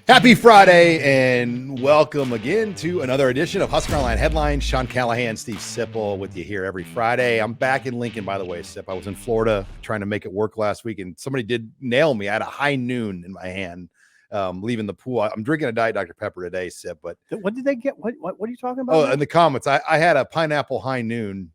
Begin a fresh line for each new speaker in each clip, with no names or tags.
Happy Friday and welcome again to another edition of HuskerOnline Headlines. Sean Callahan, Steve Sipple with you here every Friday. I'm back in Lincoln, by the way, Sip. I was in Florida trying to make it work last week, and somebody did nail me. I had a high noon in my hand leaving the pool. I'm drinking a Diet Dr. Pepper today, Sip. But
what did they get? What are you talking about?
Oh, in the comments, I had a pineapple high noon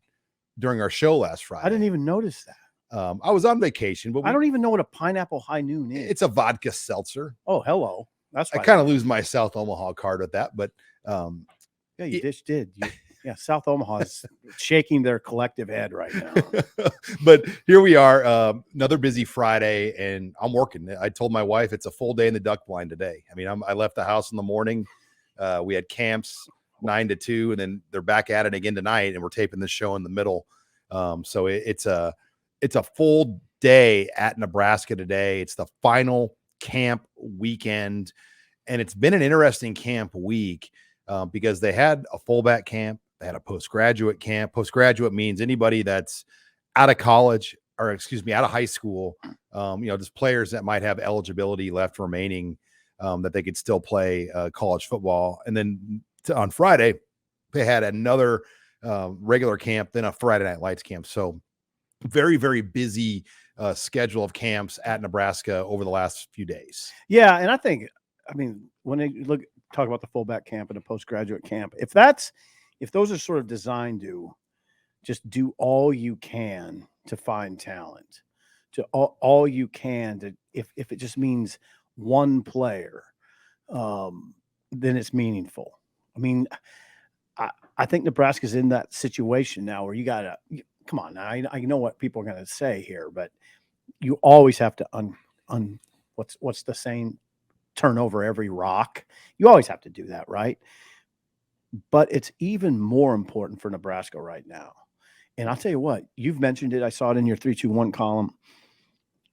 during our show last Friday.
I didn't even notice that.
I was on vacation, but
I don't even know what a pineapple high noon is.
It's a vodka seltzer.
Oh, hello. That's
I kind of lose my South Omaha card with that, but
yeah, you just did. Yeah, South Omaha is shaking their collective head right now.
But here we are, another busy Friday, and I'm working. I told my wife it's a full day in the duck blind today. I mean, I left the house in the morning. We had camps 9 to 2, and then they're back at it again tonight, and we're taping this show in the middle. So it's a full day at Nebraska today. It's the final camp weekend, and it's been an interesting camp week because they had a fullback camp, they had a postgraduate camp. Postgraduate means anybody that's out of college, or out of high school, just players that might have eligibility left remaining, that they could still play college football. And then on Friday they had another regular camp, then a Friday Night Lights camp. So very, very busy schedule of camps at Nebraska over the last few days.
Yeah, and I mean, when they talk about the fullback camp and the postgraduate camp, if those are sort of designed to just do all you can to find talent, to all you can to, if it just means one player, then it's meaningful. I mean, I think Nebraska's in that situation now where you gotta. Come on, now I know what people are going to say here, but you always have to what's the saying? Turn over every rock. You always have to do that, right? But it's even more important for Nebraska right now. And I'll tell you what, you've mentioned it. I saw it in your 3-2-1 column.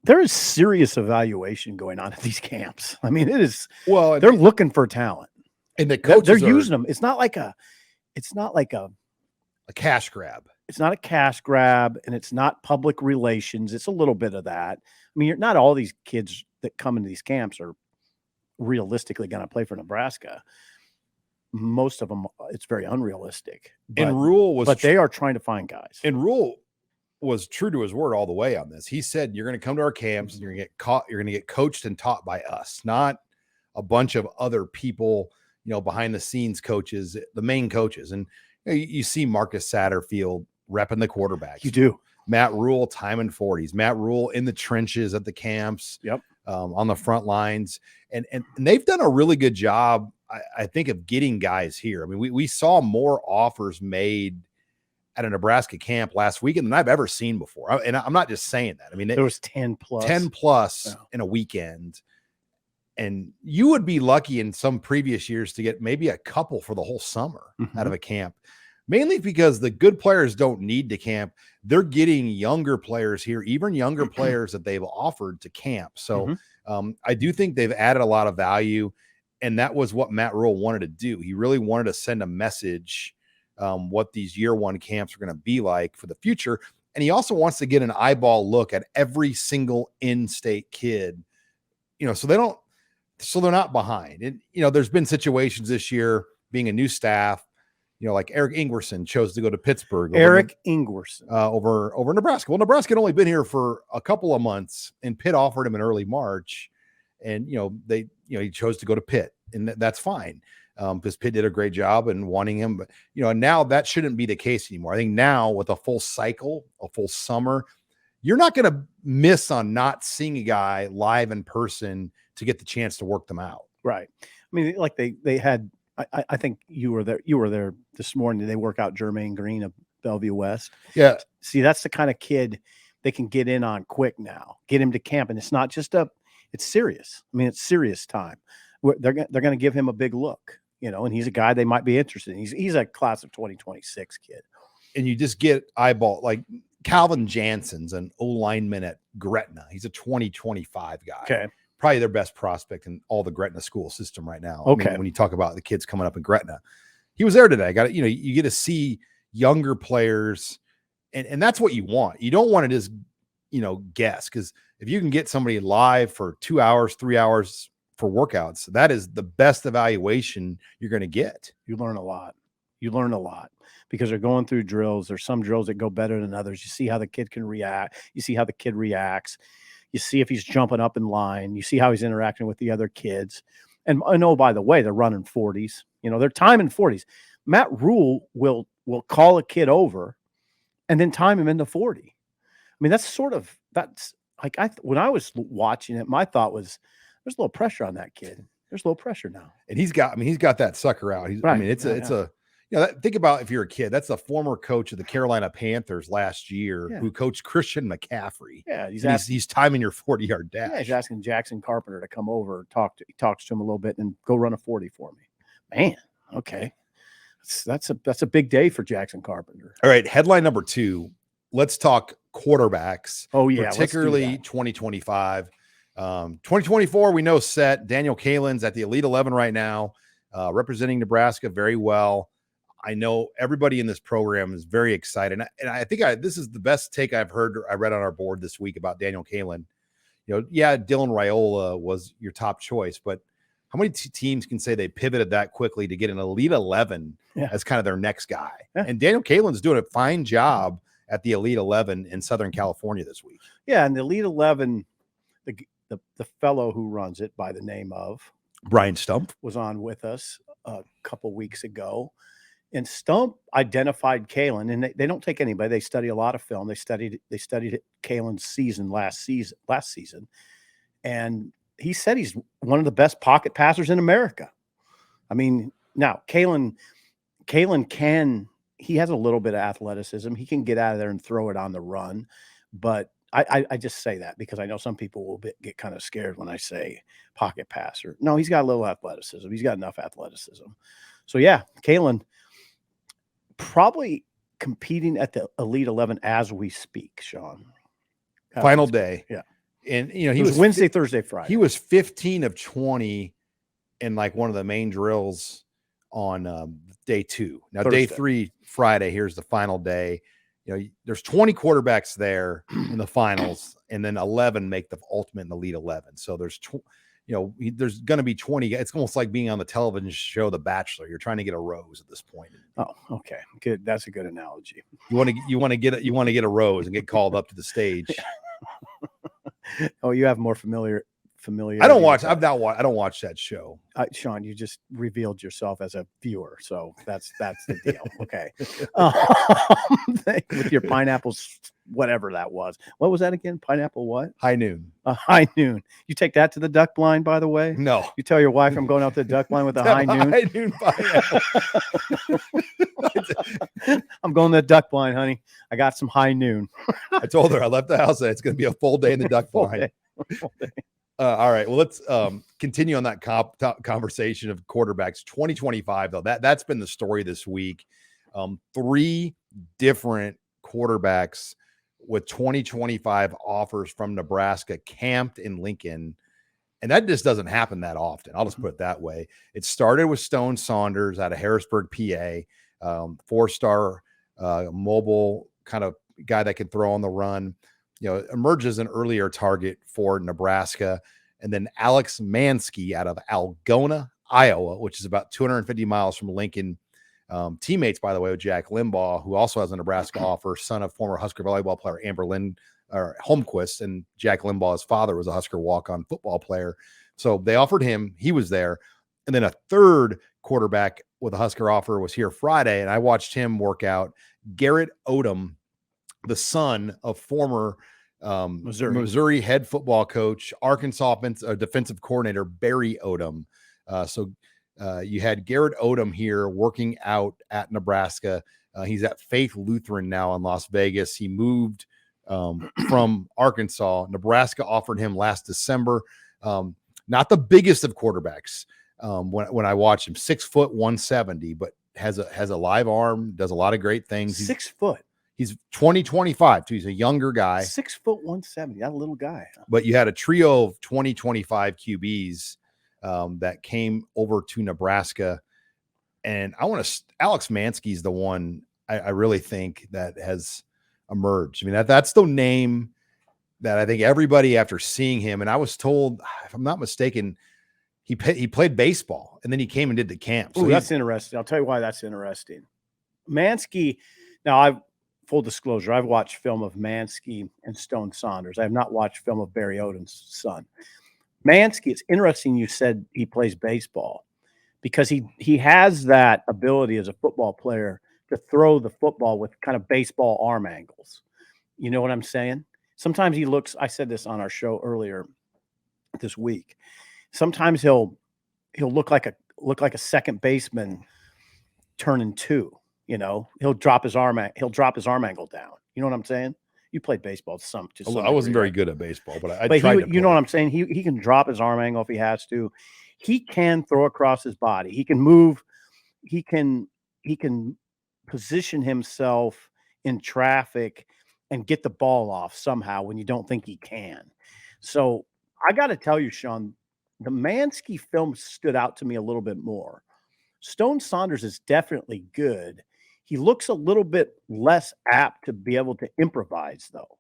There is serious evaluation going on at these camps. I mean, it is. Well, they're looking for talent,
and the coaches
they're using them. It's not like a
cash grab.
It's not a cash grab, and it's not public relations. It's a little bit of that. I mean, not all these kids that come into these camps are realistically going to play for Nebraska. Most of them, it's very unrealistic. But they are trying to find guys.
And Rhule was true to his word all the way on this. He said, "You're going to come to our camps, and you're going to get caught. You're going to get coached and taught by us, not a bunch of other people, behind the scenes coaches, the main coaches." And you see Marcus Satterfield repping the quarterbacks.
You do.
Matt Rhule, time and 40s. Matt Rhule in the trenches at the camps.
Yep.
On the front lines. And they've done a really good job, I think, of getting guys here. I mean, we saw more offers made at a Nebraska camp last weekend than I've ever seen before. And I'm not just saying that. I mean,
there was 10
plus in a weekend. And you would be lucky in some previous years to get maybe a couple for the whole summer out of a camp, mainly because the good players don't need to camp. They're getting younger players here, even younger players that they've offered to camp. So I do think they've added a lot of value, and that was what Matt Rhule wanted to do. He really wanted to send a message what these year one camps are going to be like for the future. And he also wants to get an eyeball look at every single in-state kid, so they're not behind. And, there's been situations this year being a new staff, like Eric Ingwerson chose to go to Pittsburgh.
Over
Nebraska. Well, Nebraska had only been here for a couple of months, and Pitt offered him in early March, and he chose to go to Pitt, and that's fine because Pitt did a great job in wanting him. But now that shouldn't be the case anymore. I think now with a full cycle, a full summer, you're not going to miss on not seeing a guy live in person to get the chance to work them out.
Right. I mean, like they had. I think you were there. You were there this morning. They work out Jermaine Green of Bellevue West.
Yeah.
See, that's the kind of kid they can get in on quick now. Get him to camp, and it's not just it's serious. I mean, it's serious time. They're going to give him a big look, and he's a guy they might be interested in. He's a class of 2026 kid.
And you just get eyeball like Calvin Jansen's an O-lineman at Gretna. He's a 2025 guy.
Okay.
Probably their best prospect in all the Gretna school system right now.
Okay.
I mean, when you talk about the kids coming up in Gretna, he was there today. You get to see younger players, and that's what you want. You don't want to just, guess, because if you can get somebody live for 2 hours, 3 hours for workouts. That is the best evaluation you're going to get.
You learn a lot. You learn a lot because they're going through drills. There's some drills that go better than others. You see how the kid can react. You see how the kid reacts. You see if he's jumping up in line. You see how he's interacting with the other kids. And oh, by the way, they're running 40s. They're timing 40s. Matt Rhule will call a kid over and then time him into 40. I mean, that's like when I was watching it, my thought was there's a little pressure on that kid. There's a little pressure now.
And he's got that sucker out. Think about if you're a kid, that's the former coach of the Carolina Panthers last year who coached Christian McCaffrey.
Yeah.
He's timing your 40-yard dash.
Yeah, he's asking Jackson Carpenter to come over, talks to him a little bit and go run a 40 for me. Man. Okay. That's a big day for Jackson Carpenter.
All right. Headline number 2. Let's talk quarterbacks.
Oh yeah.
Particularly 2025. 2024, we know set. Daniel Kalin's at the Elite 11 right now, representing Nebraska very well. I know everybody in this program is very excited. And I think this is the best take I read on our board this week about Daniel Kalin. Dylan Raiola was your top choice, but how many teams can say they pivoted that quickly to get an Elite 11 as kind of their next guy? Yeah. And Daniel Kalin's doing a fine job at the Elite 11 in Southern California this week.
Yeah, and the Elite 11, the fellow who runs it by the name of
Brian Stump
was on with us a couple weeks ago. And Stump identified Kalin, and they don't take anybody. They study a lot of film. They studied Kalin's season last season. And he said he's one of the best pocket passers in America. I mean, now Kalin he has a little bit of athleticism. He can get out of there and throw it on the run. But I just say that because I know some people will get kind of scared when I say pocket passer. No, he's got a little athleticism. He's got enough athleticism. So yeah, Kalin probably competing at the Elite 11 as we speak, Sean.
Final day.
Yeah.
And,
he was Wednesday, Thursday, Friday.
He was 15 of 20 in like one of the main drills on day 2. Now, Thursday. Day 3, Friday, here's the final day. There's 20 quarterbacks there in the finals, and then 11 make the ultimate in the Elite 11. So there's there's going to be 20. It's almost like being on the television show The Bachelor. You're trying to get a rose at this point.
Oh, okay, good. That's a good analogy.
You want to get a rose and get called up to the stage.
Oh, you have more familiar.
I don't watch that show.
Sean, you just revealed yourself as a viewer, so that's the deal. Okay, with your pineapples, whatever that was. What was that again? Pineapple what?
High noon.
High noon. You take that to the duck blind, by the way?
No.
You tell your wife I'm going out to the duck blind with a high noon.
High noon pineapple.
I'm going to the duck blind, honey. I got some high noon.
I told her I left the house and it's going to be a full day in the duck blind.
Full day.
All right. Well, let's continue on that conversation of quarterbacks. 2025, though, that's been the story this week. 3 different quarterbacks with 2025 offers from Nebraska camped in Lincoln. And that just doesn't happen that often. I'll just put it that way. It started with Stone Saunders out of Harrisburg, PA, 4-star mobile kind of guy that can throw on the run. Emerges an earlier target for Nebraska. And then Alex Mansky out of Algona, Iowa, which is about 250 miles from Lincoln. Teammates, by the way, with Jack Limbaugh, who also has a Nebraska offer, son of former Husker volleyball player Amber Holmquist. And Jack Limbaugh's father was a Husker walk-on football player. So they offered him. He was there. And then a third quarterback with a Husker offer was here Friday. And I watched him work out. Garrett Odom, the son of former Missouri head football coach, Arkansas defensive coordinator Barry Odom. So you had Garrett Odom here working out at Nebraska. He's at Faith Lutheran now in Las Vegas. He moved from Arkansas. Nebraska offered him last December. Not the biggest of quarterbacks. When I watched him, 6 foot 170, but has a live arm, does a lot of great things.
6 foot.
He's 2025 too. He's a younger guy.
6 foot 170. That little guy. Huh?
But you had a trio of 2025 QBs that came over to Nebraska. And Alex Mansky's the one I really think that has emerged. I mean, that's the name that I think everybody after seeing him, and I was told, if I'm not mistaken, he played baseball, and then he came and did the camp. So
Ooh, that's interesting. I'll tell you why that's interesting. Mansky. Now, full disclosure, I've watched film of Mansky and Stone Saunders. I have not watched film of Barry Odin's son. Mansky, it's interesting you said he plays baseball because he has that ability as a football player to throw the football with kind of baseball arm angles. You know what I'm saying? Sometimes he looks, I said this on our show earlier this week. Sometimes he'll look like a second baseman turning two. You know, he'll drop his arm angle down. You know what I'm saying? You played baseball
I wasn't very good at baseball, but I
but
tried
you know what I'm saying? He can drop his arm angle if he has to. He can throw across his body. He can move. He can position himself in traffic and get the ball off somehow when you don't think he can. So I got to tell you, Sean, the Mansky film stood out to me a little bit more. Stone Saunders is definitely good. He looks a little bit less apt to be able to improvise, though.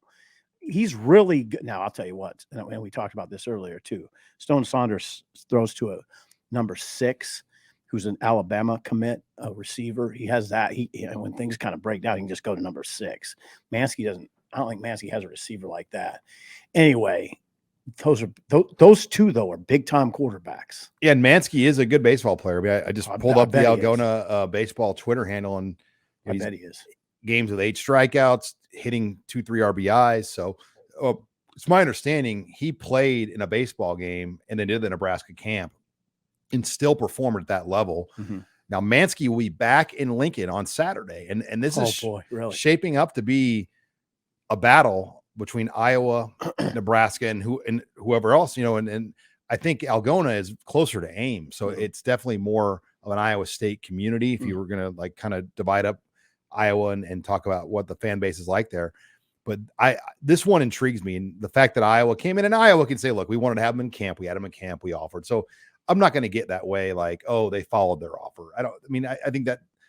He's really good. Now, I'll tell you what, and we talked about this earlier, too. Stone Saunders throws to a number 6, who's an Alabama commit, a receiver. He has that. When things kind of break down, he can just go to number 6. Mansky doesn't. I don't think Mansky has a receiver like that. Anyway, those two, though, are big-time quarterbacks.
Yeah, and Mansky is a good baseball player. I mean, I just pulled up the Algona baseball Twitter handle, and
I bet he is.
Games with 8 strikeouts, hitting 2-3 RBIs. So it's my understanding he played in a baseball game and then did the Nebraska camp and still performed at that level.
Mm-hmm.
Now, Mansky will be back in Lincoln on Saturday, and this is
really
shaping up to be a battle between Iowa, Nebraska, and whoever else, you know, and I think Algona is closer to Ames. So it's definitely more of an Iowa State community if you were going to like kind of divide up Iowa and talk about what the fan base is like there. But this one intrigues me. And the fact that Iowa came in, and Iowa can say, look, we wanted to have them in camp. We had them in camp. We offered. So I'm not going to get that way. Like, oh, they followed their offer. I think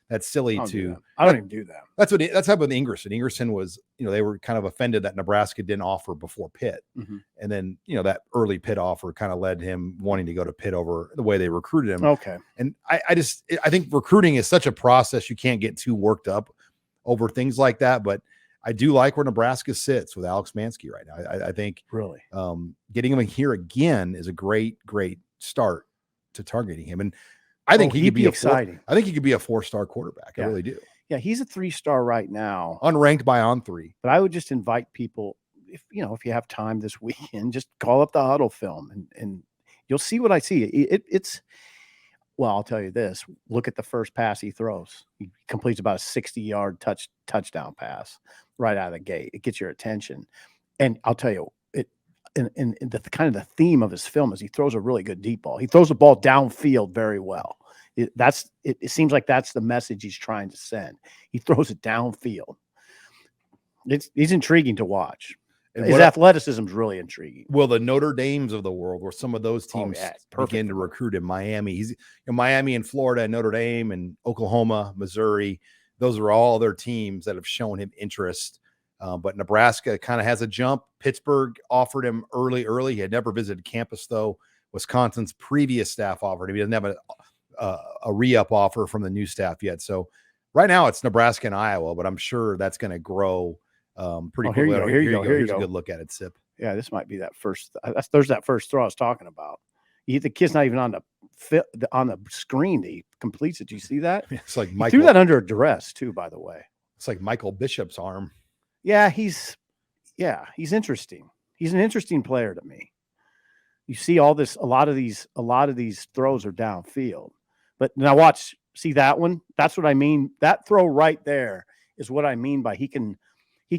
that's silly
I don't even do that.
That's how about Ingerson. Ingerson was, you know, they were kind of offended that Nebraska didn't offer before Pitt.
Mm-hmm.
And then, you know, that early Pitt offer kind of led him wanting to go to Pitt over the way they recruited him.
Okay.
And I think recruiting is such a process. You can't get too worked up over things like that. But I do like where Nebraska sits with Alex Mansky right now. I think
really
getting him in here again is a great start to targeting him. And I think he could be exciting. I think he could be a 4-star quarterback. Yeah. I really do.
Yeah, he's a 3-star right now,
unranked by On3.
But I would just invite people, if you have time this weekend, just call up the huddle film and you'll see what I see. It's well, I'll tell you this: look at the first pass he throws. He completes about a 60-yard touchdown pass right out of the gate. It gets your attention, and I'll tell you And the kind of the theme of his film is he throws a really good deep ball. He throws the ball downfield very well. It seems like that's the message he's trying to send. He throws it downfield. He's intriguing to watch. His athleticism is really intriguing.
Well, the Notre Dames of the world, where some of those teams begin to recruit in Miami. He's in Miami and Florida and Notre Dame and Oklahoma, Missouri. Those are all their teams that have shown him interest. But Nebraska kind of has a jump. Pittsburgh offered him early. He had never visited campus, though. Wisconsin's previous staff offered him. He doesn't have a re-up offer from the new staff yet. So right now it's Nebraska and Iowa, but I'm sure that's going to grow pretty quickly. Here you go. Here's a good look at it, Sip.
Yeah, this might be that first. There's that first throw I was talking about. The kid's not even on the screen. He completes it. Do you see that?
It's like
Michael. He threw that under duress too, by the way.
It's like Michael Bishop's arm.
Yeah, he's interesting. He's an interesting player to me. You see a lot of these throws are downfield. But now see that one? That's what I mean. That throw right there is what I mean by he can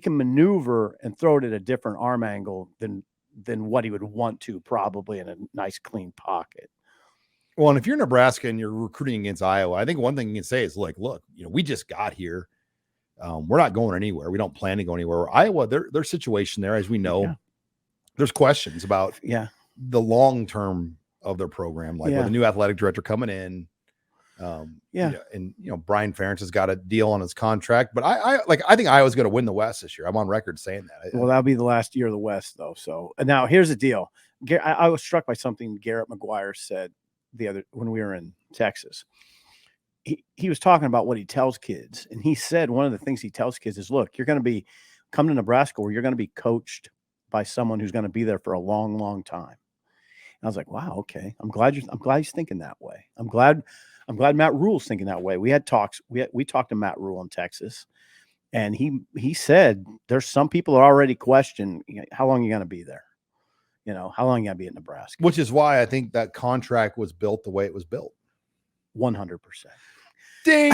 maneuver and throw it at a different arm angle than what he would want to, probably in a nice clean pocket.
Well, and if you're Nebraska and you're recruiting against Iowa, I think one thing you can say is like, look, we just got here. We're not going anywhere. We don't plan to go anywhere. Iowa, their situation there, as we know, there's questions about the long term of their program, like with the new athletic director coming in. Brian Ferentz has got a deal on his contract, but I think Iowa's going to win the West this year. I'm on record saying that.
Well, that'll be the last year of the West, though. So now here's the deal. I was struck by something Garrett McGuire said when we were in Texas. He was talking about what he tells kids, and he said one of the things he tells kids is, look, you're going to come to Nebraska where you're going to be coached by someone who's going to be there for a long, long time. And I was like, wow, okay. I'm glad he's thinking that way. I'm glad Matt Rhule's thinking that way. We had talks. We talked to Matt Rhule in Texas, and he said there's some people that already question, how long you going to be there. How long you going to be in Nebraska?
Which is why I think that contract was built the way it was built.
100%.
Ding.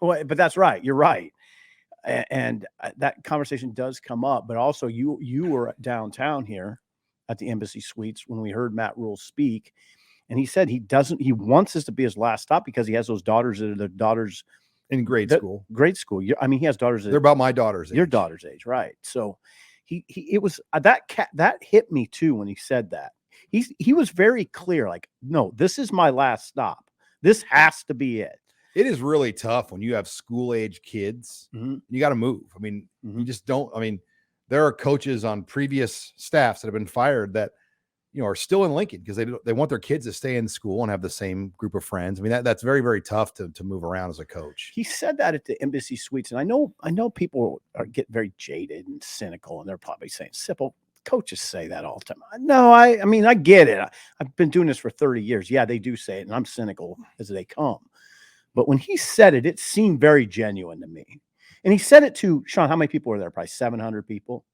Well, but that's right. You're right. And that conversation does come up, but also you were downtown here at the Embassy Suites when we heard Matt Rhule speak, and he said he wants this to be his last stop because he has those daughters that are the daughters
in grade school.
He has daughters.
They're about my daughter's age.
Your daughter's age, right? So it was that hit me too when he said that. He was very clear, like, no, this is my last stop. This has to be it.
It is really tough when you have school age kids.
Mm-hmm.
You got to move. I mean, you just don't. I mean, there are coaches on previous staffs that have been fired that, are still in Lincoln because they want their kids to stay in school and have the same group of friends. I mean, that's very, very tough to move around as a coach.
He said that at the Embassy Suites, and I know people get very jaded and cynical, and they're probably saying, "Sipple, coaches say that all the time." No, I mean, I get it. I've been doing this for 30 years. Yeah, they do say it, and I'm cynical as they come. But when he said it, it seemed very genuine to me. And he said it to, Sean, how many people were there? Probably 700 people.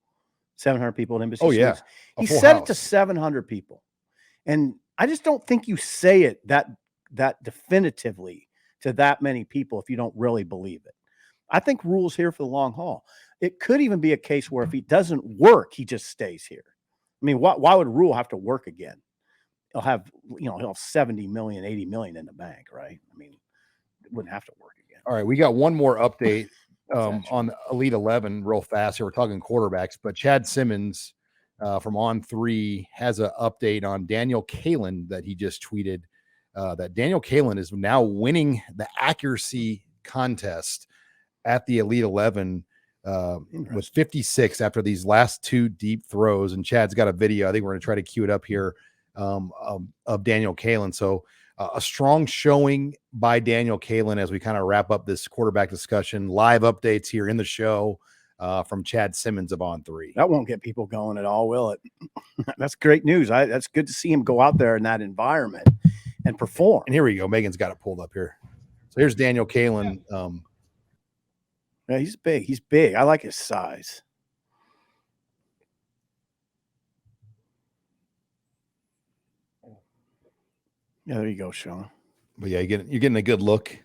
700 people at Embassy Suites.
Yeah.
He said it to 700 people. And I just don't think you say it that definitively to that many people if you don't really believe it. I think Rhule's here for the long haul. It could even be a case where if he doesn't work, he just stays here. I mean, why would Rhule have to work again? He'll have 70 million, 80 million in the bank, right? I mean, it wouldn't have to work again.
All right, we got one more update on Elite 11 real fast here. We're talking quarterbacks, but Chad Simmons from On3 has an update on Daniel Kalin that he just tweeted that Daniel Kalin is now winning the accuracy contest at the Elite 11 with 56 after these last two deep throws. And Chad's got a video. I think we're going to try to cue it up here of Daniel Kalin. So a strong showing by Daniel Kalin as we kind of wrap up this quarterback discussion. Live updates here in the show from Chad Simmons of On3.
That won't get people going at all, will it? That's great news. That's good to see him go out there in that environment and perform.
And here we go. Megan's got it pulled up here. So here's Daniel Kalin.
Yeah, he's big. He's big. I like his size. Yeah, there you go, Sean.
But yeah, you're getting a good look.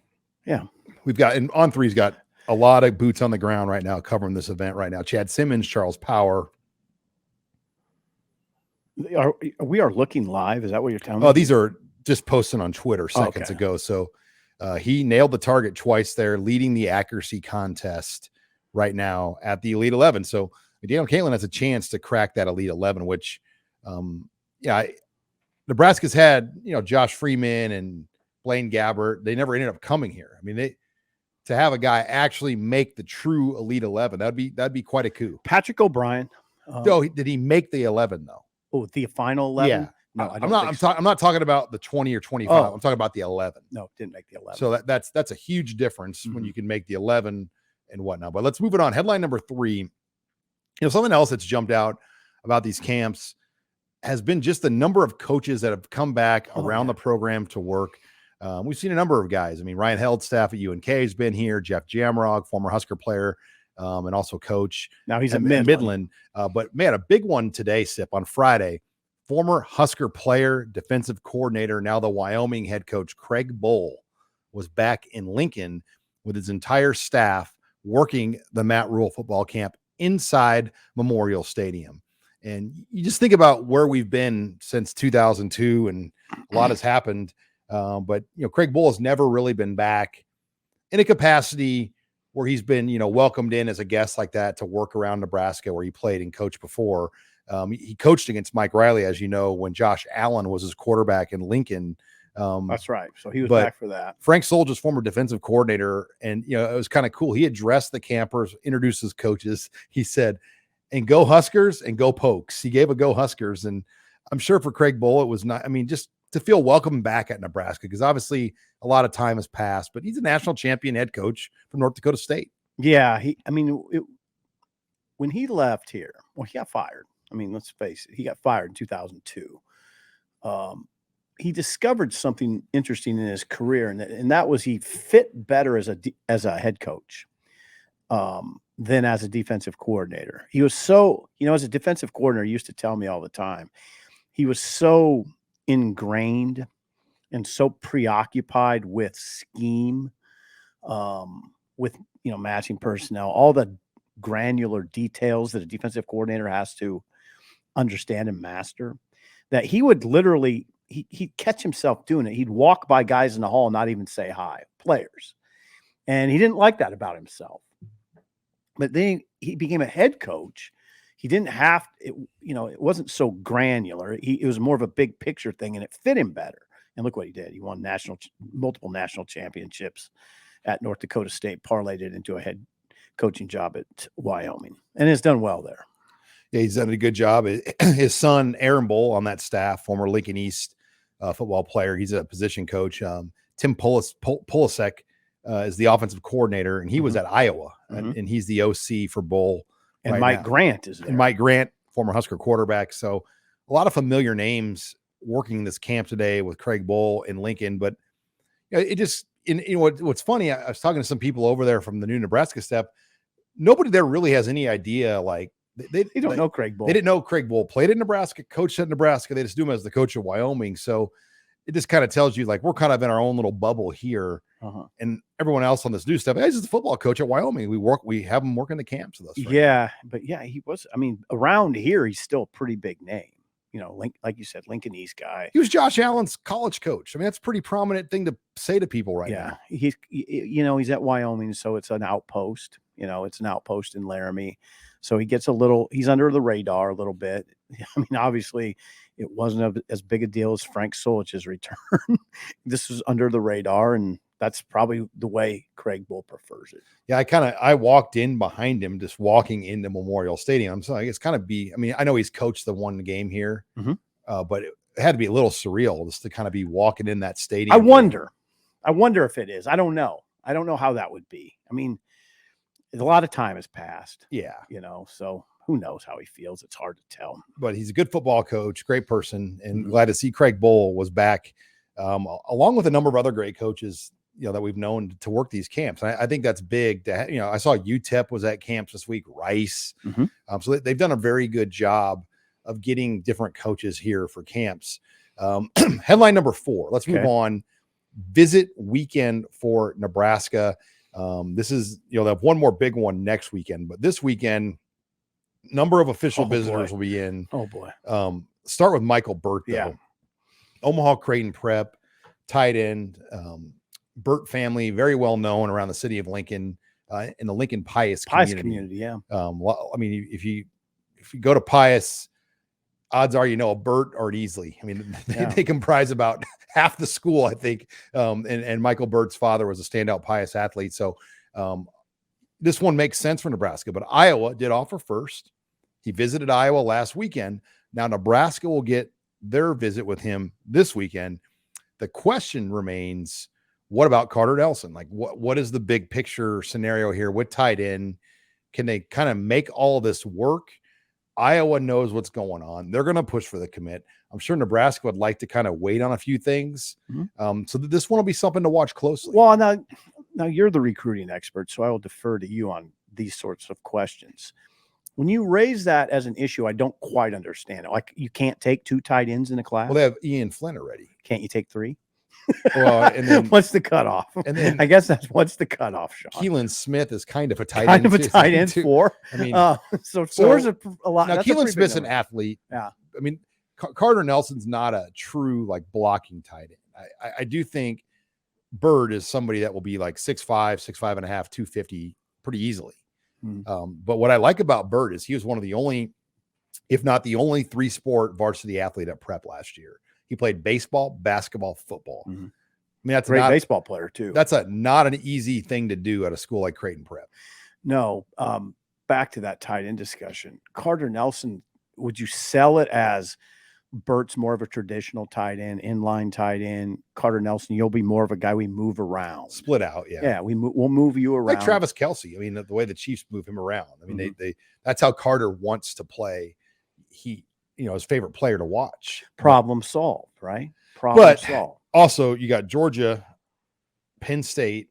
Yeah.
We've got, and On3's got a lot of boots on the ground right now covering this event right now. Chad Simmons, Charles Power.
We are looking live. Is that what you're telling me?
Oh, these are just posted on Twitter seconds ago. So he nailed the target twice there, leading the accuracy contest right now at the Elite 11. So Daniel Kalin has a chance to crack that Elite 11, which, Nebraska's had, Josh Freeman and Blaine Gabbert. They never ended up coming here. I mean, to have a guy actually make the true Elite 11, that'd be quite a coup.
Patrick O'Brien.
Did he make the 11 though?
Oh, the final 11?
Yeah.
No,
I'm not talking about the 20 or 25.
Oh.
I'm talking about the 11.
No, didn't make the 11.
So that's a huge difference when you can make the 11 and whatnot. But let's move it on. Headline number 3. Something else that's jumped out about these camps has been just the number of coaches that have come back around the program to work. We've seen a number of guys. I mean, Ryan Heldstaff at UNK has been here. Jeff Jamrog, former Husker player, and also coach.
Now he's at
Midland. But man, a big one today, Sip, on Friday. Former Husker player, defensive coordinator, now the Wyoming head coach, Craig Bohl, was back in Lincoln with his entire staff working the Matt Rhule football camp inside Memorial Stadium. And you just think about where we've been since 2002, and a lot has happened. But Craig Bohl has never really been back in a capacity where he's been, welcomed in as a guest like that to work around Nebraska, where he played and coached before. He coached against Mike Riley, as you know, when Josh Allen was his quarterback in Lincoln.
That's right. So he was back for that.
Frank Soldiers, former defensive coordinator, and it was kind of cool. He addressed the campers, introduced his coaches. He said, "And go Huskers and go Pokes." He gave a go Huskers, and I'm sure for Craig Bohl, it was not, I mean, just to feel welcome back at Nebraska, because obviously a lot of time has passed, but he's a national champion head coach from North Dakota State.
Yeah. When he left here, well, he got fired. I mean, let's face it, he got fired in 2002. He discovered something interesting in his career, and that was he fit better as a head coach than as a defensive coordinator. He was so, as a defensive coordinator, he used to tell me all the time, he was so ingrained and so preoccupied with scheme, with matching personnel, all the granular details that a defensive coordinator has to understand and master, that he would literally he'd catch himself doing it. He'd walk by guys in the hall and not even say hi, players. And he didn't like that about himself. But then he became a head coach. He didn't have it, it wasn't so granular. It was more of a big picture thing, and it fit him better. And look what he did. He won multiple national championships at North Dakota State, parlayed it into a head coaching job at Wyoming, and has done well there.
Yeah, he's done a good job. His son, Aaron Bohl, on that staff, former Lincoln East football player. He's a position coach. Tim Polasek is the offensive coordinator, and he was at Iowa, and he's the OC for Bohl.
And Mike Grant is there.
And Mike Grant, former Husker quarterback. So a lot of familiar names working this camp today with Craig Bohl in Lincoln. But it just, what's funny, I was talking to some people over there from the new Nebraska staff. Nobody there really has any idea, like, they
don't know Craig Bohl.
They didn't know Craig Bohl played in Nebraska, coached at Nebraska. They just knew him as the coach of Wyoming. So it just kind of tells you, like, we're kind of in our own little bubble here. And everyone else on this new stuff, hey, he's the football coach at Wyoming. We have him working the camps with us. Right
now. But he was, around here, he's still a pretty big name. Like you said, Lincoln East guy.
He was Josh Allen's college coach. That's a pretty prominent thing to say to people right now.
He's he's at Wyoming, so it's an outpost. It's an outpost in Laramie. So he's under the radar a little bit. Obviously it wasn't as big a deal as Frank Solich's return. This was under the radar, and that's probably the way Craig Bohl prefers it.
Yeah, I walked in behind him, just walking into Memorial Stadium. So I guess I know he's coached the one game here, but it had to be a little surreal just to kind of be walking in that stadium.
I wonder if it is. I don't know how that would be. A lot of time has passed.
Yeah.
So who knows how he feels? It's hard to tell.
But he's a good football coach, great person, and glad to see Craig Bohl was back, along with a number of other great coaches, that we've known to work these camps. And I think that's big. I saw UTEP was at camps this week, Rice. So they've done a very good job of getting different coaches here for camps. Headline number 4. Let's move on. Visit weekend for Nebraska. This is, they'll have one more big one next weekend, but this weekend, number of official visitors will be in.
Oh boy.
Start with Michael Burt, though.
Yeah.
Omaha Creighton Prep, tight end, Burt family, very well known around the city of Lincoln, in the Lincoln Pius community.
Yeah.
If you go to Pius, odds are a Burt or easily. They comprise about half the school, I think. And Michael Burt's father was a standout Pius athlete. So this one makes sense for Nebraska. But Iowa did offer first. He visited Iowa last weekend. Now Nebraska will get their visit with him this weekend. The question remains, what about Carter Nelson? Like, what is the big picture scenario here with tight end? Can they kind of make all this work? Iowa knows what's going on. They're going to push for the commit. I'm sure Nebraska would like to kind of wait on a few things. So that this one will be something to watch closely.
Well, now you're the recruiting expert, so I will defer to you on these sorts of questions. When you raise that as an issue, I don't quite understand it. Like, you can't take 2 tight ends in a class?
Well, they have Ian Flynn already.
Can't you take 3?
Well, and then
what's the cutoff? And then I guess what's the cutoff, Sean?
Keelan Smith is kind of a tight
end.
Kind of
a tight end
too.
4. So 4 is a lot.
Now, Keelan Smith's an athlete.
Yeah.
Carter Nelson's not a true blocking tight end. I do think Bird is somebody that will be like 6'5", 6'5 and a half, 250 pretty easily. But what I like about Bird is he was one of the only, if not the only, 3-sport varsity athlete at prep last year. He played baseball, basketball, football. That's
a great baseball player too.
That's not an easy thing to do at a school like Creighton Prep.
No. Back to that tight end discussion. Carter Nelson, would you sell it as Bert's more of a traditional tight end, inline tight end. Carter Nelson, you'll be more of a guy we move around.
Split out, yeah.
Yeah, we'll move you around.
Like Travis Kelce. I mean, the way the Chiefs move him around. I mean, they that's how Carter wants to play. He, his favorite player to watch.
Problem solved, right? Problem solved.
Also, you got Georgia, Penn State,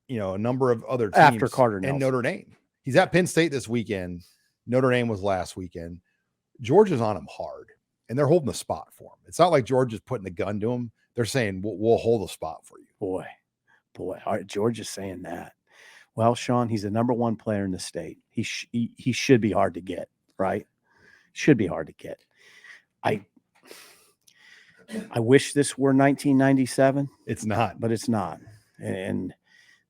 a number of other teams
After Carter Nelson.
and Notre Dame. He's at Penn State this weekend. Notre Dame was last weekend. Georgia's on him hard. And they're holding the spot for him. It's not like Georgia's putting the gun to him. They're saying, we'll hold the spot for you.
Boy. All right, Georgia's saying that. Well, Sean, he's the number one player in the state. He should be hard to get, right? Should be hard to get. I wish this were 1997.
It's not.
But it's not. And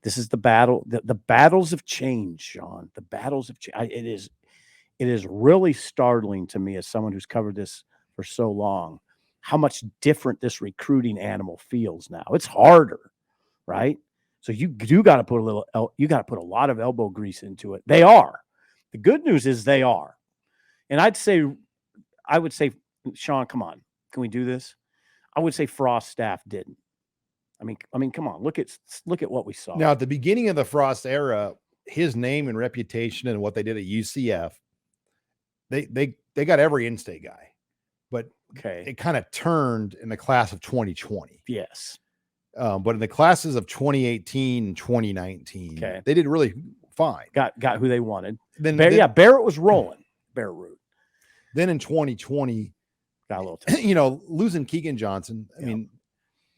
this is the battle. The battles have changed, Sean. The battles have changed. It is really startling to me as someone who's covered this for so long, how much different this recruiting animal feels now. It's harder, right? So you got to put a lot of elbow grease into it. They are. The good news is they are. And I would say, Sean, come on, can we do this? I would say Frost's staff didn't. I mean, come on, look at what we saw.
Now, at the beginning of the Frost era, his name and reputation and what they did at UCF, they got every in-state guy. But it kind of turned in the class of 2020.
Yes.
But in the classes of 2018 and 2019, they did really fine.
Got who they wanted.
Barrett
was rolling. Barrett Root.
Then in 2020,
got a little
losing Keegan Johnson. I mean,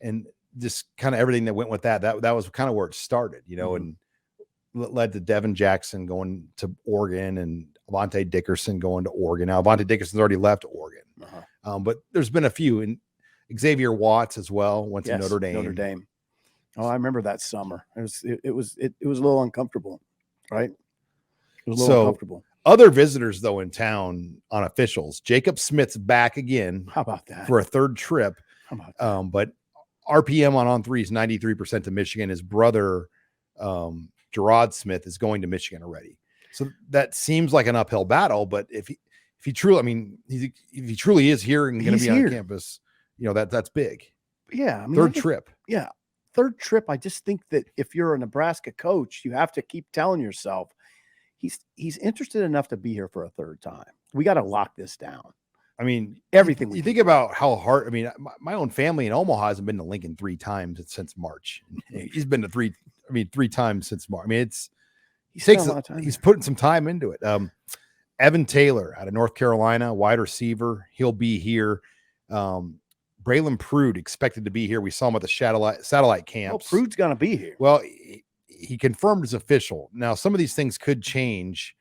and just kind of everything that went with that was kind of where it started, and led to Devin Jackson going to Oregon and Avante Dickerson going to Oregon. Now, Avante Dickerson's already left Oregon. But there's been a few, and Xavier Watts as well went to Notre Dame.
Oh, I remember that summer. It was a little uncomfortable, right? It was a little uncomfortable.
Other visitors though in town on officials, Jacob Smith's back again.
How about that?
For a third trip.
How about that?
But RPM on 3 is 93% to Michigan. His brother, Gerard Smith, is going to Michigan already. So that seems like an uphill battle, but if he truly is here and going to be on campus, that's big.
Yeah.
Third trip.
Yeah. Third trip. I just think that if you're a Nebraska coach, you have to keep telling yourself he's interested enough to be here for a third time. We got to lock this down.
I mean,
everything.
You think about how hard. I mean, my own family in Omaha hasn't been to Lincoln 3 times since March. He's been to 3 times since March. I mean, he's putting some time into it. Evan Taylor out of North Carolina, wide receiver. He'll be here. Braylon Prude expected to be here. We saw him at the satellite camps.
Well, Prude's going to be here.
Well, he confirmed as official. Now, some of these things could change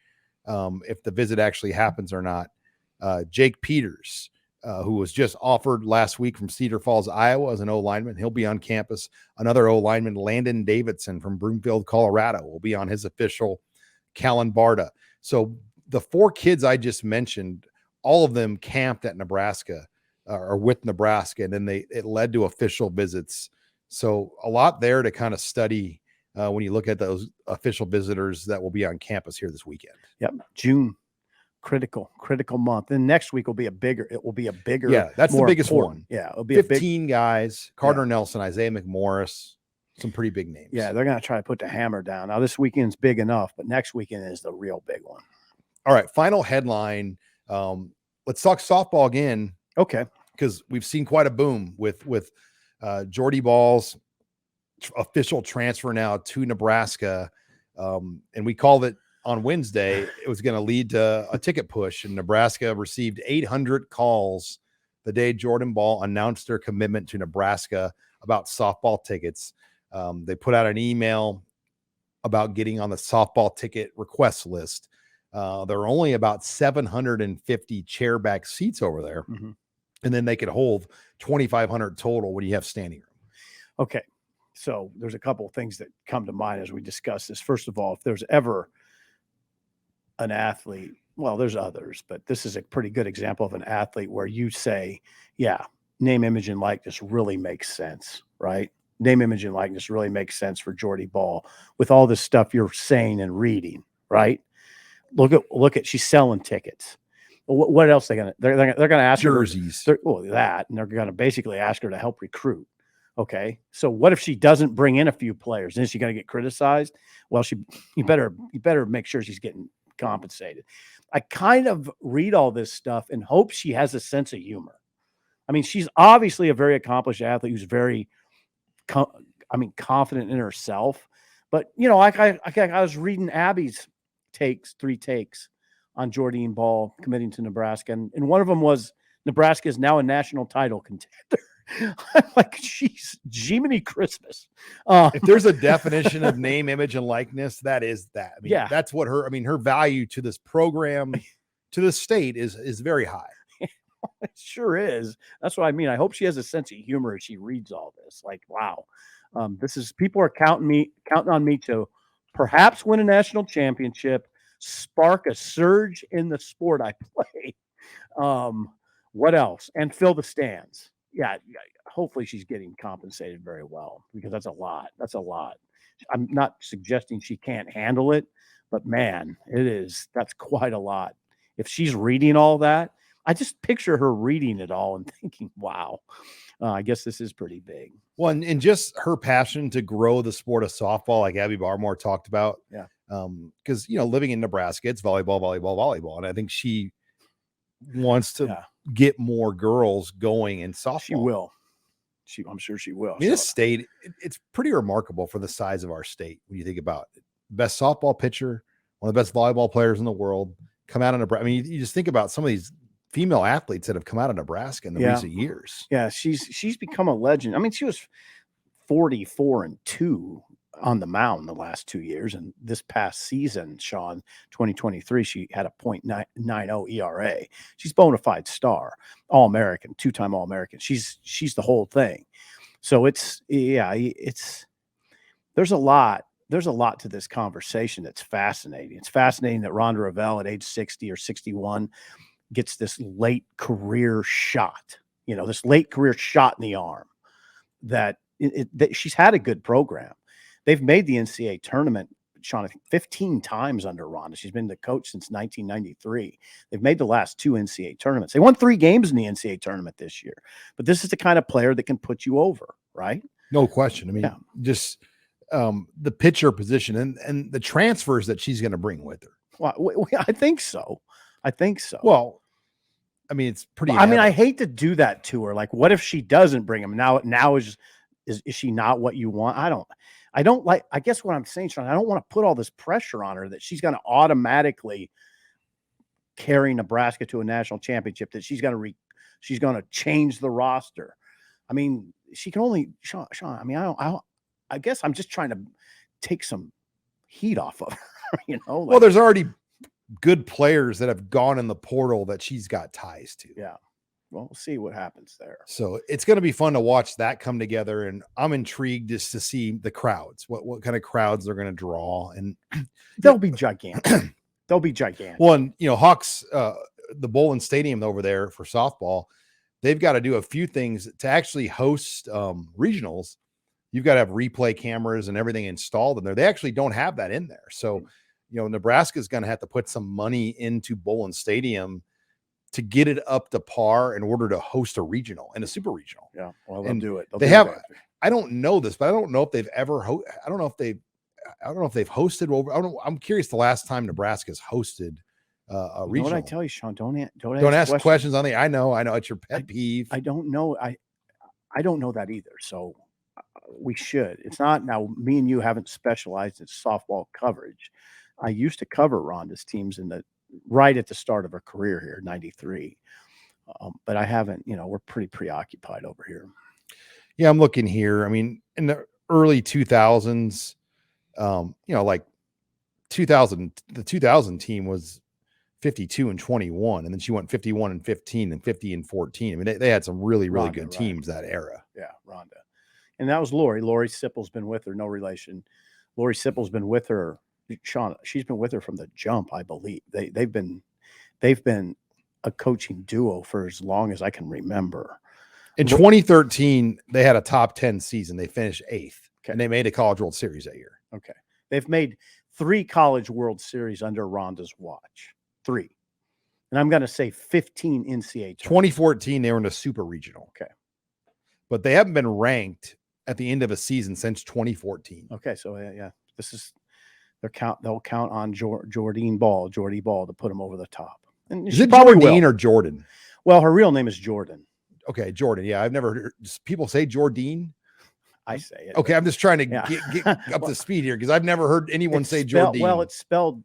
if the visit actually happens or not. Jake Peters, who was just offered last week from Cedar Falls, Iowa, as an O-lineman. He'll be on campus. Another O-lineman, Landon Davidson from Broomfield, Colorado, will be on his official. Kalin Barta. So the 4 kids I just mentioned, all of them camped at Nebraska or with Nebraska, and then it led to official visits. So a lot there to kind of study when you look at those official visitors that will be on campus here this weekend.
Yep. June. Critical month. And next week will be a bigger.
Yeah, that's the biggest one.
Yeah, it'll be
15 guys. Carter Nelson, Isaiah McMorris, some pretty big names.
Yeah, they're going to try to put the hammer down. Now this weekend's big enough, but next weekend is the real big one.
All right, final headline. Let's talk softball again.
Okay,
because we've seen quite a boom with Jordy Ball's official transfer now to Nebraska, and we called it on Wednesday. It was going to lead to a ticket push, and Nebraska received 800 calls the day Jordan Ball announced their commitment to Nebraska about softball tickets. They put out an email about getting on the softball ticket request list. There are only about 750 chairback seats over there, and then they could hold 2,500 total when you have standing room.
Okay, so there's a couple of things that come to mind as we discuss this. First of all, if there's ever an athlete, well, there's others, but this is a pretty good example of an athlete where you say, yeah, name, image, and likeness really makes sense, right? Name, image, and likeness really makes sense for Jordy Ball with all this stuff you're saying and reading, right? Look at she's selling tickets. What else they're gonna ask
Jerseys.
her? That, and they're gonna basically ask her to help recruit. Okay, so what if she doesn't bring in a few players? Is she gonna get criticized? Well, you better make sure she's getting compensated. I kind of read all this stuff and hope she has a sense of humor. I mean, she's obviously a very accomplished athlete who's very, confident in herself. But I was reading Abby's three takes on Jordy Ball committing to Nebraska, and one of them was Nebraska is now a national title contender. I'm like, jeez, Jiminy Christmas.
If there's a definition of name, image, and likeness, that is that. I mean, that's what her value to this program, to the state is very high.
It sure is. That's what I mean. I hope she has a sense of humor as she reads all this. Like, wow, people are counting on me to perhaps win a national championship, spark a surge in the sport I play. What else? And fill the stands. Yeah. Hopefully she's getting compensated very well, because that's a lot. That's a lot. I'm not suggesting she can't handle it, but man, that's quite a lot. If she's reading all that, I just picture her reading it all and thinking, wow, I guess this is pretty big.
Well, and just her passion to grow the sport of softball, like Abby Barmore talked about.
Yeah.
Because, living in Nebraska, it's volleyball. And I think she wants to get more girls going in softball.
She will. I'm sure she will.
I mean, this state, it's pretty remarkable for the size of our state. When you think about it, best softball pitcher, one of the best volleyball players in the world, come out of Nebraska. I mean, you just think about some of these female athletes that have come out of Nebraska in the recent years.
Yeah, she's become a legend. I mean, she was 44-2 on the mound the last 2 years, and this past season, Sean, 2023, she had a .90 ERA. She's bona fide star, All-American, two-time All-American. She's the whole thing. So there's a lot to this conversation that's fascinating. It's fascinating that Rhonda Revelle at age 60 or 61 gets this late career shot, this late career shot in the arm, that she's had a good program. They've made the NCAA tournament, Sean, I think 15 times under Rhonda. She's been the coach since 1993. They've made the last 2 NCAA tournaments. They won 3 games in the NCAA tournament this year. But this is the kind of player that can put you over, right?
No question. I mean, just the pitcher position and the transfers that she's going to bring with her.
Well, I think so.
Well, I mean, it's pretty.
I mean, I hate to do that to her. Like, what if she doesn't bring them? Now is she not what you want? I don't like. I guess what I'm saying, Sean, I don't want to put all this pressure on her that she's going to automatically carry Nebraska to a national championship. That she's going to change the roster. I mean, she can only Sean. I mean, I guess I'm just trying to take some heat off of her.
Well, there's already good players that have gone in the portal that she's got ties to.
Yeah. Well, we'll see what happens there.
So it's going to be fun to watch that come together. And I'm intrigued just to see the crowds, what kind of crowds they're going to draw. And
they'll be gigantic. They'll be gigantic.
Well, and Hawks, the Bohl Stadium over there for softball, they've got to do a few things to actually host regionals. You've got to have replay cameras and everything installed in there. They actually don't have that in there. So, Nebraska is going to have to put some money into Bohl Stadium to get it up to par in order to host a regional and a super regional.
Yeah. Well, they'll do it.
I don't know this, but I don't know if they've ever, I don't know if they've hosted over. I'm curious the last time Nebraska's hosted a regional.
What I tell you, Sean, don't
ask questions on the, I know it's your pet peeve.
I don't know. I don't know that either. So we should. It's not now. Me and you haven't specialized in softball coverage. I used to cover Rhonda's teams right at the start of her career here, 93. But I haven't, we're pretty preoccupied over here.
Yeah, I'm looking here. I mean, in the early 2000s, like 2000, the 2000 team was 52-21, and then she went 51-15 and 50-14. I mean, they had some really
Rhonda,
good teams that era.
Yeah, Rhonda. And that was Lori. Lori Sipple's been with her, no relation. Lori Sipple's been with her. Sean, she's been with her from the jump, I believe. They've been a coaching duo for as long as I can remember.
In 2013, they had a top 10 season. They finished 8th, and they made a College World Series that year.
Okay. They've made 3 College World Series under Rhonda's watch. 3. And I'm going to say 15 NCAA.
2014, they were in a super regional.
Okay.
But they haven't been ranked at the end of a season since 2014.
Okay. So, yeah, this is they'll count on Jordy Ball to put them over the top. And
is it Jordan or Jordan?
Well, her real name is Jordan.
Okay, Jordan. Yeah, I've never heard people say Jordine.
I say it.
Okay, I'm just trying to get up to speed here because I've never heard anyone say Jordan.
Well, it's spelled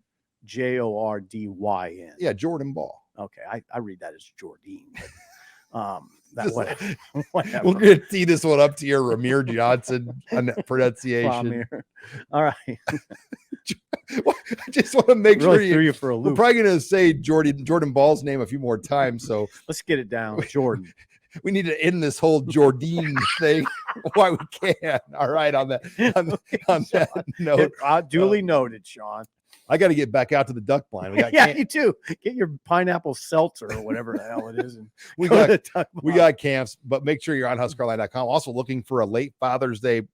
Jordyn.
Yeah, Jordan Ball.
Okay, I read that as Jordine. That whatever.
We're gonna tee this one up to your Ramir Johnson pronunciation.
All right.
I just want to make sure
you for a loop.
We're probably gonna say Jordan Ball's name a few more times. So
let's get it down, Jordan.
We need to end this whole Jordine thing while we can. All right, on that note.
Duly noted, Sean.
I got to get back out to the duck blind. We got
you too. Get your pineapple seltzer or whatever the hell it is. And
we got camps, but make sure you're on HuskerOnline.com. Also looking for a late Father's Day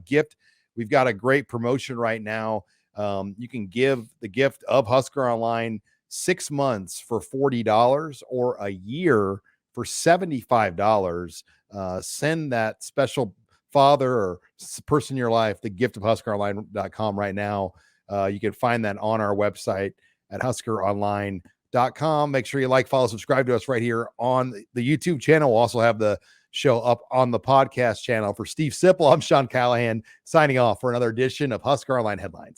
gift. We've got a great promotion right now. You can give the gift of Husker Online 6 months for $40 or a year for $75. Send that special father or person in your life the gift of HuskerOnline.com right now. You can find that on our website at HuskerOnline.com. Make sure you like, follow, subscribe to us right here on the YouTube channel. We'll also have the show up on the podcast channel. For Steve Sipple, I'm Sean Callahan signing off for another edition of Husker Online Headlines.